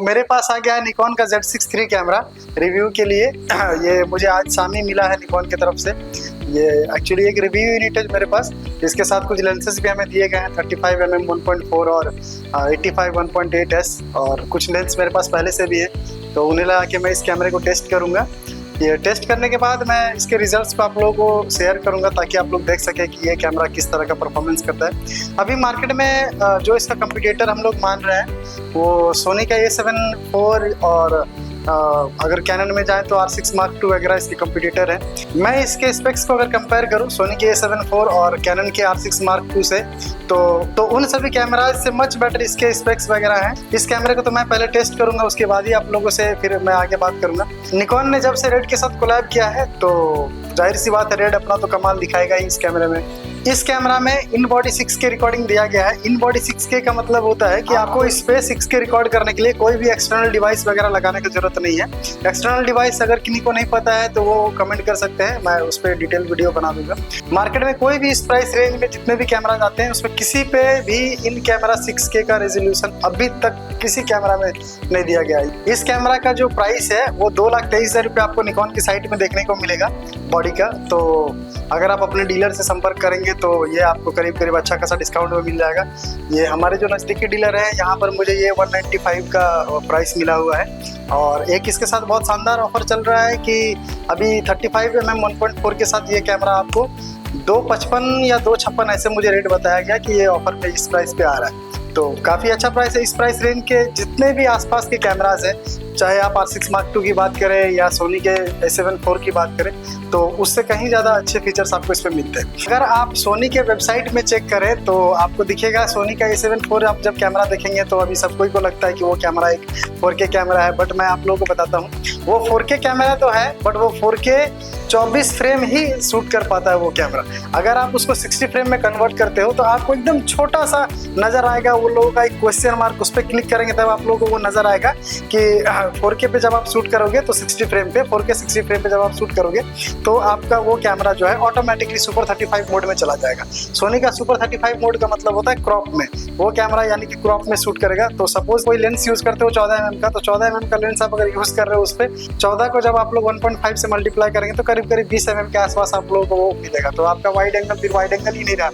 मेरे पास आ गया है निकॉन का Z6 III कैमरा रिव्यू के लिए। ये मुझे आज शाम ही मिला है निकॉन की तरफ से। ये एक्चुअली एक रिव्यू यूनिट है मेरे पास। इसके साथ कुछ लेंसेज भी हमें दिए गए हैं, 35mm 1.4 और 85 1.8S, और कुछ लेंस मेरे पास पहले से भी है। तो उन्हें लगा के मैं इस कैमरे को टेस्ट करूँगा। ये टेस्ट करने के बाद मैं इसके रिजल्ट्स को आप लोगों को शेयर करूंगा ताकि आप लोग देख सकें कि ये कैमरा किस तरह का परफॉर्मेंस करता है। अभी मार्केट में जो इसका कंपटीटर हम लोग मान रहे हैं वो सोनी का A7 IV, और अगर कैनन में जाएं तो R6 Mark II वगैरह इसके कंपटीटर हैं। मैं इसके स्पेक्स को अगर कंपेयर करूं सोनी के A7 IV और कैनन के R6 Mark II से, तो उन सभी कैमराज से मच बेटर इसके स्पेक्स वगैरह हैं। इस कैमरे को तो मैं पहले टेस्ट करूंगा, उसके बाद ही आप लोगों से फिर मैं आगे बात करूंगा। निकॉन ने जब से रेड के साथ कोलैब किया है तो जाहिर सी बात है रेड अपना तो कमाल दिखाएगा ही इस कैमरे में। इस कैमरा में इन बॉडी 6K रिकॉर्डिंग दिया गया है। इन बॉडी 6K का मतलब होता है कि आपको इस पे 6K रिकॉर्ड करने के लिए कोई भी एक्सटर्नल डिवाइस वगैरह लगाने की जरूरत नहीं है। एक्सटर्नल डिवाइस अगर किसी को नहीं पता है तो वो कमेंट कर सकते हैं, मैं उस पर डिटेल वीडियो बना दूंगा। मार्केट में कोई भी इस प्राइस रेंज में जितने भी कैमरा आते हैं उसमें किसी पे भी इन कैमरा 6K का रेजोल्यूशन अभी तक किसी कैमरा में नहीं दिया गया है। इस कैमरा का जो प्राइस है वो 2,23,000 रुपये आपको निकॉन की साइट में देखने को मिलेगा बॉडी का। तो अगर आप अपने डीलर से संपर्क करेंगे तो ये आपको करीब करीब अच्छा खासा डिस्काउंट में मिल जाएगा। ये हमारे जो नज़दीकी डीलर है यहाँ पर मुझे ये 195 का प्राइस मिला हुआ है। और एक इसके साथ बहुत शानदार ऑफर चल रहा है कि अभी 35mm 1.4 के साथ ये कैमरा आपको 255 या 256 ऐसे मुझे रेट बताया गया कि ये ऑफर पे इस प्राइस पे आ रहा है। तो काफ़ी अच्छा प्राइस है। इस प्राइस रेंज के जितने भी आसपास के कैमराज हैं, चाहे आप R6 Mark II की बात करें या सोनी के A7 IV की बात करें, तो उससे कहीं ज़्यादा अच्छे फीचर्स आपको इस पर मिलते हैं। अगर आप सोनी के वेबसाइट में चेक करें तो आपको दिखेगा सोनी का A7 IV। आप जब कैमरा देखेंगे तो अभी सबको को लगता है कि वो कैमरा एक 4K कैमरा है, बट मैं आप लोगों को बताता हूँ वो 4K कैमरा तो है, बट वो 4K 24 फ्रेम ही शूट कर पाता है वो कैमरा। अगर आप उसको 60 फ्रेम में कन्वर्ट करते हो तो आपको एकदम छोटा सा नज़र आएगा। वो लोगों का एक क्वेश्चन मार्क, उस पर क्लिक करेंगे तब आप लोगों को वो नज़र आएगा कि 4K पे जब आप शूट करोगे तो 60 फ्रेम पे, 4K 60 फ्रेम पे जब आप शूट करोगे तो आपका वो कैमरा जो है ऑटोमेटिकली सुपर 35 मोड में चला जाएगा। सोनी का सुपर 35 मोड का मतलब होता है क्रॉप में। वो कैमरा यानी कि क्रॉप में शूट करेगा। तो सपोज कोई लेंस यूज़ करते हो 14mm का, तो 14mm का लेंस आप अगर यूज़ कर रहे हो उस पर 14 को जब आप लोग 1.5 से मल्टीप्लाई करेंगे तो करीब 20mm के आसपास आप लोगों को वो मिलेगा। तो आपका वाइड एंगल फिर वाइड एंगल ही नहीं रहा।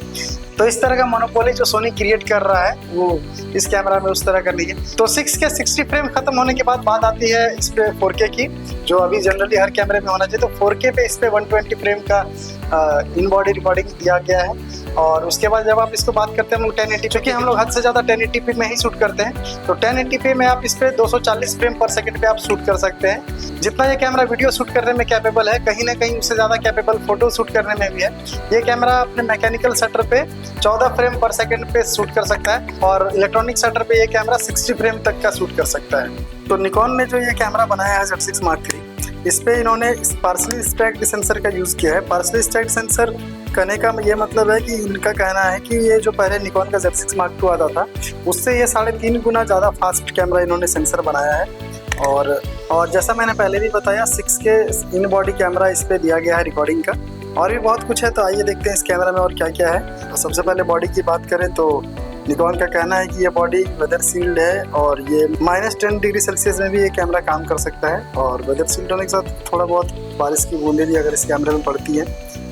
तो इस तरह का मोनोपोली जो सोनी क्रिएट कर रहा है वो इस कैमरा में उस तरह का नहीं है। तो 6K 60 फ्रेम खत्म होने के बाद बात आती है इस पे 4K की, जो अभी जनरली हर कैमरे में होना चाहिए। तो 4K पे इस पे 120 फ्रेम का इन बॉडी रिकॉर्डिंग दिया गया है। और उसके बाद जब आप इसको बात करते हैं हम लोग 1080, क्योंकि हम लोग हद से ज़्यादा 1080p में ही शूट करते हैं, तो 1080p में आप इस पे 240 फ्रेम पर सेकंड पे आप शूट कर सकते हैं। जितना ये कैमरा वीडियो शूट करने में कैपेबल है, कहीं ना कहीं उससे ज़्यादा कैपेबल फोटो शूट करने में भी है। ये कैमरा अपने मैकेनिकल शटर पे 14 फ्रेम पर सेकंड पे शूट कर सकता है, और इलेक्ट्रॉनिक शटर पे ये कैमरा 60 फ्रेम तक का शूट कर सकता है। तो निकॉन ने जो ये कैमरा बनाया है Z6 Mark III, इस पे इन्होंने पार्सली स्टैक्ड सेंसर का यूज़ किया है। पार्सली स्टैक्ड सेंसर कहने का ये मतलब है कि इनका कहना है कि ये जो पहले निकॉन का Z6 Mark II आता था उससे ये 3.5 गुना ज़्यादा फास्ट कैमरा इन्होंने सेंसर बनाया है। और जैसा मैंने पहले भी बताया 6K इन बॉडी कैमरा इस पर दिया गया है रिकॉर्डिंग का। और भी बहुत कुछ है, तो आइए देखते हैं इस कैमरा में और क्या क्या है। तो सबसे पहले बॉडी की बात करें तो निकॉन का कहना है कि ये बॉडी वेदर सील्ड है और ये -10 डिग्री सेल्सियस में भी ये कैमरा काम कर सकता है। और वेदर सील्ड होने के साथ थोड़ा बहुत बारिश की बूंदें भी अगर इस कैमरे में पड़ती हैं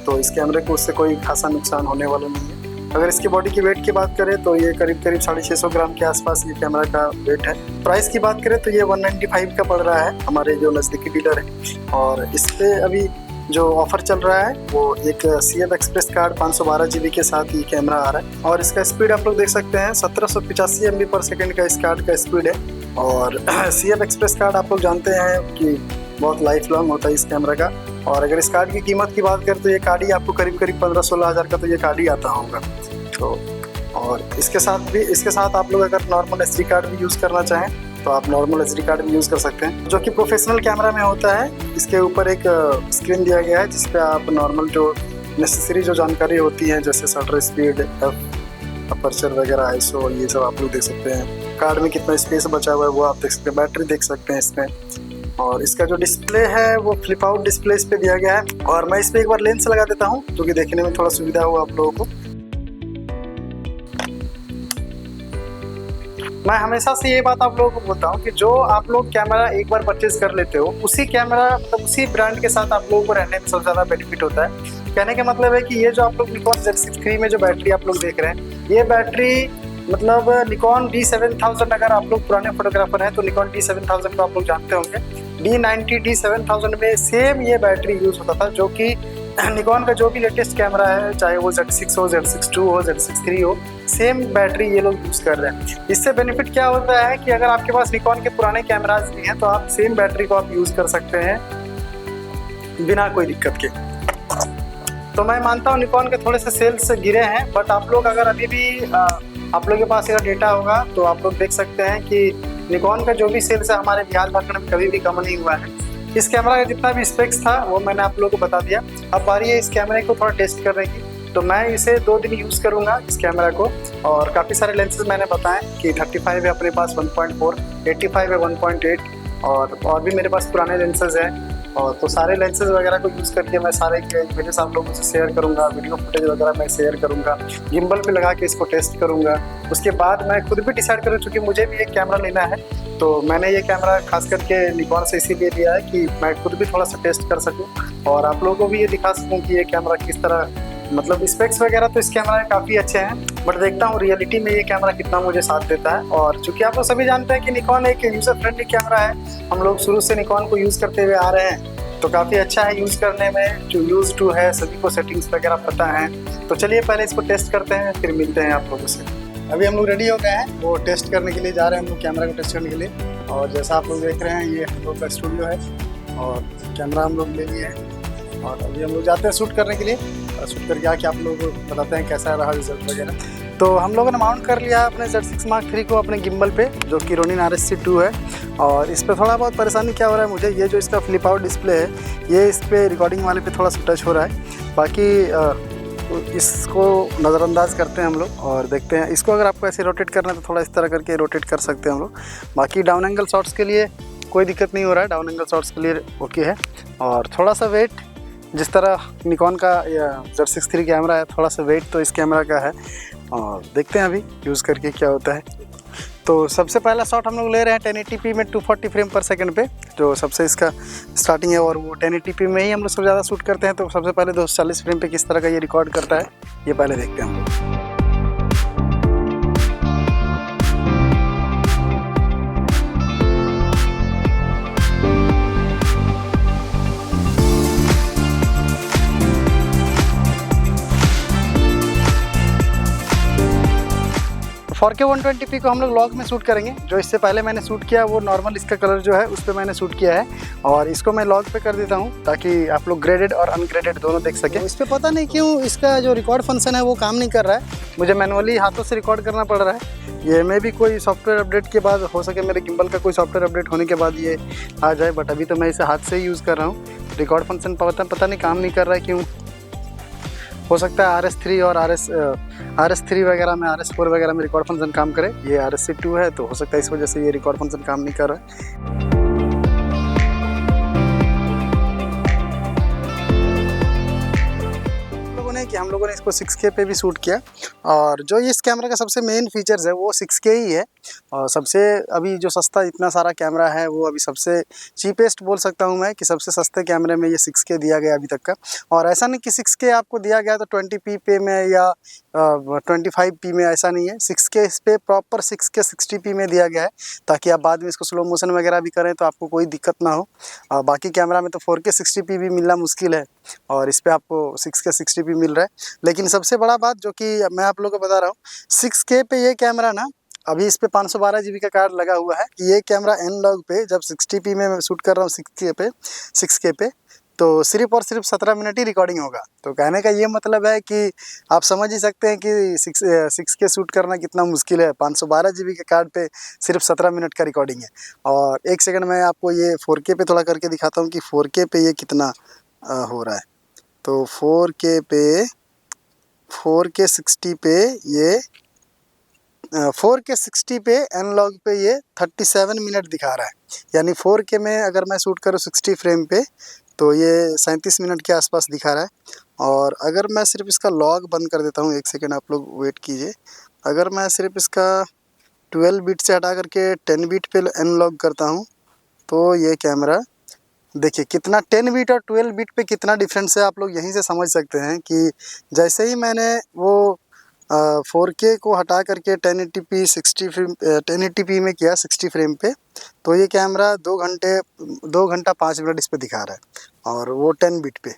तो इस कैमरे को उससे कोई खासा नुकसान होने वाला नहीं है। अगर इसकी बॉडी की वेट की बात करें तो ये करीब 650 ग्राम के आसपास ये कैमरा का वेट है। प्राइस की बात करें तो ये 195 का पड़ रहा है हमारे जो नज़दीकी डीलर है। और इस पर अभी जो ऑफर चल रहा है वो एक CF एक्सप्रेस कार्ड 512 GB के साथ ये कैमरा आ रहा है। और इसका स्पीड आप लोग देख सकते हैं 1785 MB पर सेकेंड का इस कार्ड का स्पीड है। और CF एक्सप्रेस कार्ड आप लोग जानते हैं कि बहुत लाइफ लॉन्ग होता है इस कैमरा का। और अगर इस कार्ड की कीमत की बात करें तो ये कार्ड ही आपको करीब 15-16 हज़ार का तो ये कार्ड ही आता होगा। तो और इसके साथ आप लोग अगर नॉर्मल SD कार्ड भी यूज़ करना चाहें तो आप नॉर्मल SD कार्ड भी यूज़ कर सकते हैं, जो कि प्रोफेशनल कैमरा में होता है। इसके ऊपर एक स्क्रीन दिया गया है जिस पे आप नॉर्मल जो नेसेसरी जो जानकारी होती है जैसे शटर स्पीड, अपर्चर वगैरह, ISO, ये सब आप लोग देख सकते हैं। कार्ड में कितना स्पेस बचा हुआ है वो आप देख सकते हैं। बैटरी देख सकते हैं इसमें। और इसका जो डिस्प्ले है वो फ्लिप आउट डिस्प्ले इस पे दिया गया है। और मैं इस पर एक बार लेंस लगा देता हूँ जो कि देखने में थोड़ा सुविधा हो आप लोगों को। मैं हमेशा से ये बात आप लोगों को बोलता हूँ कि जो आप लोग कैमरा एक बार परचेज कर लेते हो, उसी कैमरा मतलब उसी ब्रांड के साथ आप लोगों को रहने में सबसे ज़्यादा बेनिफिट होता है। कहने का मतलब है कि ये जो आप लोग निकॉन Z6 III में जो बैटरी आप लोग देख रहे हैं, ये बैटरी मतलब निकॉन D7000, अगर आप लोग पुराने फोटोग्राफर हैं तो निकॉन D7000 को आप लोग जानते होंगे। D90 D7000 में सेम ये बैटरी यूज़ होता था, जो कि निकॉन का जो भी लेटेस्ट कैमरा है, चाहे वो Z6 हो, Z6 II हो, Z6 III हो, सेम बैटरी ये लोग यूज़ कर रहे हैं। इससे बेनिफिट क्या होता है कि अगर आपके पास निकॉन के पुराने कैमराज भी हैं तो आप सेम बैटरी को आप यूज़ कर सकते हैं बिना कोई दिक्कत के। तो मैं मानता हूँ निकॉन के थोड़े से सेल्स गिरे हैं, बट आप लोग अगर अभी भी आप लोगों के पास यह डेटा होगा तो आप लोग देख सकते हैं कि निकॉन का जो भी सेल्स है हमारे बिहार झारखंड में कभी भी कम नहीं हुआ है। इस कैमरा का जितना भी स्पेक्स था वो मैंने आप लोगों को बता दिया। अब बारी है इस कैमरे को थोड़ा टेस्ट करने की। तो मैं इसे 2 दिन यूज़ करूँगा इस कैमरा को, और काफ़ी सारे लेंसेज मैंने बताएं कि 35 है अपने पास 1.4, 85 है 1.8, और भी मेरे पास पुराने लेंसेज हैं। और तो सारे लेंसेज वगैरह को यूज़ करके मैं सारे वीडियोस आप लोगों से शेयर करूँगा, वीडियो फुटेज वगैरह मैं शेयर करूँगा, गिम्बल पे लगा के इसको टेस्ट करूँगा। उसके बाद मैं खुद भी डिसाइड करूँ, चूँकि मुझे भी एक कैमरा लेना है, तो मैंने ये कैमरा खास करके निकॉन से इसीलिए लिया है कि मैं खुद भी थोड़ा सा टेस्ट कर सकूँ और आप लोगों को भी ये दिखा सकूँ कि ये कैमरा किस तरह, मतलब स्पेक्स वगैरह तो इस कैमरा में काफ़ी अच्छे हैं, बट देखता हूँ रियलिटी में ये कैमरा कितना मुझे साथ देता है। और चूँकि आप लोग सभी जानते हैं कि निकॉन एक यूज़र फ्रेंडली कैमरा है, हम लोग शुरू से निकॉन को यूज़ करते हुए आ रहे हैं, तो काफ़ी अच्छा है यूज़ करने में, जो यूज़ टू है, सभी को सेटिंग्स वगैरह पता है। तो चलिए पहले इसको टेस्ट करते हैं, फिर मिलते हैं आप लोगों से। अभी हम लोग रेडी हो गए हैं, वो टेस्ट करने के लिए जा रहे हैं हम लोग, कैमरा को टेस्ट करने के लिए। और जैसा आप लोग देख रहे हैं, ये हम लोग का स्टूडियो है और कैमरा हम लोग ले लिए हैं, और अभी हम लोग जाते हैं शूट करने के लिए। शूट करके आके आप लोग बताते हैं कैसा रहा रिजल्ट वगैरह। तो हम लोगों ने माउंट कर लिया अपने Z6 Mark III को अपने गिम्बल पे, जो कि रोनिन RSC2 है। और इस पर थोड़ा बहुत परेशानी क्या हो रहा है मुझे, ये जो इसका फ्लिप आउट डिस्प्ले है, ये इस पर रिकॉर्डिंग वाले पे थोड़ा सा टच हो रहा है। बाकी इसको नज़रअंदाज करते हैं हम लोग और देखते हैं। इसको अगर आपको ऐसे रोटेट करना है तो थोड़ा इस तरह करके रोटेट कर सकते हैं हम लोग। बाकी डाउन एंगल शॉट्स के लिए कोई दिक्कत नहीं हो रहा है, डाउन एंगल शॉट्स के लिए ओके है। और थोड़ा सा वेट, जिस तरह निकॉन का Z6 III कैमरा है, थोड़ा सा वेट तो इस कैमरा का है। और देखते हैं अभी यूज़ करके क्या होता है। तो सबसे पहला शॉट हम लोग ले रहे हैं 1080p में 240 फ्रेम पर सेकंड पे, जो सबसे इसका स्टार्टिंग है, और वो 1080p में ही हम लोग सबसे ज़्यादा शूट करते हैं। तो सबसे पहले 240 फ्रेम पे किस तरह का ये रिकॉर्ड करता है, ये पहले देखते हैं हम लोग।4K 120p को हम लोग लॉग में शूट करेंगे। जो इससे पहले मैंने शूट किया वो नॉर्मल इसका कलर जो है उस पर मैंने शूट किया है, और इसको मैं लॉग पे कर देता हूँ ताकि आप लोग ग्रेडेड और अनग्रेडेड दोनों देख सकें। इस पर पता नहीं क्यों इसका जो रिकॉर्ड फंक्शन है वो काम नहीं कर रहा है, मुझे मैनुअली हाथों से रिकॉर्ड करना पड़ रहा है। ये मे भी कोई सॉफ्टवेयर अपडेट के बाद हो सके, मेरे गिम्बल का कोई सॉफ्टवेयर अपडेट होने के बाद ये आ जाए, बट अभी तो मैं इसे हाथ से ही यूज़ कर रहा हूँ। रिकॉर्ड फंक्शन पता नहीं काम नहीं कर रहा है क्यों। हो सकता है RS3 और RS3 वगैरह में, RS4 वगैरह में रिकॉर्ड फंक्शन काम करे। ये RSC2 है तो हो सकता है इस वजह से ये रिकॉर्ड फंक्शन काम नहीं कर रहा है। कि हम लोगों ने इसको 6K पे भी शूट किया, और जो इस कैमरा का सबसे मेन फीचर्स है वो 6K ही है। और सबसे अभी जो सस्ता इतना सारा कैमरा है वो अभी सबसे चीपेस्ट बोल सकता हूँ मैं कि सबसे सस्ते कैमरे में ये 6K दिया गया अभी तक का। और ऐसा नहीं कि 6K आपको दिया गया तो 20p पे में या 25p में, ऐसा नहीं है। 6K इस पर प्रॉपर 6K 60p में दिया गया है, ताकि आप बाद में इसको स्लो मोशन वगैरह भी करें तो आपको कोई दिक्कत ना हो। बाकी कैमरा में तो 4K 60p भी मिलना मुश्किल है, और इस पर आपको 6K 60p मिल रहा है। लेकिन सबसे बड़ा बात जो कि मैं आप लोगों को बता रहा हूँ, 6K पे ये कैमरा ना, अभी इस पे 512 GB का कार्ड लगा हुआ है। ये कैमरा N-Log पे जब 60p में मैं शूट कर रहा हूँ 6K पे तो सिर्फ और सिर्फ 17 मिनट ही रिकॉर्डिंग होगा। तो कहने का ये मतलब है कि आप समझ ही सकते हैं कि 6K शूट करना कितना मुश्किल है। 512 GB के कार्ड पे सिर्फ 17 मिनट का रिकॉर्डिंग है। और एक सेकंड मैं आपको ये 4K पे थोड़ा करके दिखाता हूँ कि 4K पे ये कितना हो रहा है। तो 4K 60 पे ये 4K 60 पे N-Log पे ये 37 मिनट दिखा रहा है। यानी 4K में अगर मैं शूट करूँ 60 फ्रेम पे तो ये 37 मिनट के आसपास दिखा रहा है। और अगर मैं सिर्फ इसका लॉग बंद कर देता हूँ, एक सेकेंड आप लोग वेट कीजिए। अगर मैं सिर्फ इसका 12 बिट से हटा करके 10 बिट पे अनलॉक करता हूँ तो ये कैमरा देखिए कितना 10 बिट और 12 बिट पे कितना डिफरेंस है, आप लोग यहीं से समझ सकते हैं कि जैसे ही मैंने वो 4K को हटा करके 1080p 60 फ्रेम 1080p में किया 60 फ्रेम पे, तो ये कैमरा 2 घंटा 5 मिनट इस पे दिखा रहा है और वो 10 बिट पे।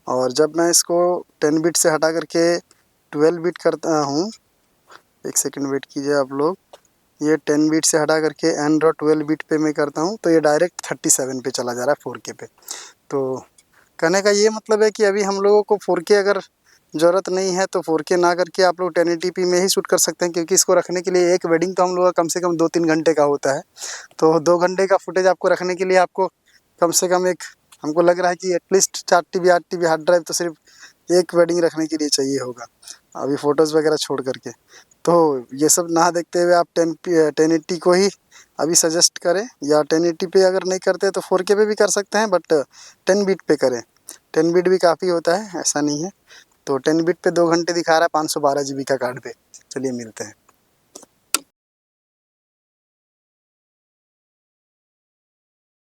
और जब मैं इसको 10 बिट से हटा करके 12 बिट करता हूँ, एक सेकंड वेट कीजिए आप लोग, ये 10 बिट से हटा करके एंड्रॉयड 12 बिट पे मैं करता हूँ तो ये डायरेक्ट 37 पे चला जा रहा है 4K पे। तो कहने का ये मतलब है कि अभी हम लोगों को 4K अगर ज़रूरत नहीं है तो 4K ना करके आप लोग 1080p में ही शूट कर सकते हैं, क्योंकि इसको रखने के लिए एक वेडिंग तो हम लोग का कम से कम 2-3 घंटे का होता है। तो 2 घंटे का फुटेज आपको रखने के लिए आपको कम से कम एक, हमको लग रहा है कि at least 4 TB 8 TB hard drive तो सिर्फ एक वेडिंग रखने के लिए चाहिए होगा, अभी फ़ोटोज़ वगैरह छोड़ करके। तो ये सब ना देखते हुए आप 1080 को ही अभी सजेस्ट करें, या 1080 पे अगर नहीं करते तो 4K पे भी कर सकते हैं, बट 10 बिट पे करें। 10 बिट भी काफ़ी होता है, ऐसा नहीं है। तो 10 बिट पे 2 घंटे दिखा रहा है 512 GB का कार्ड पे। चलिए मिलते हैं।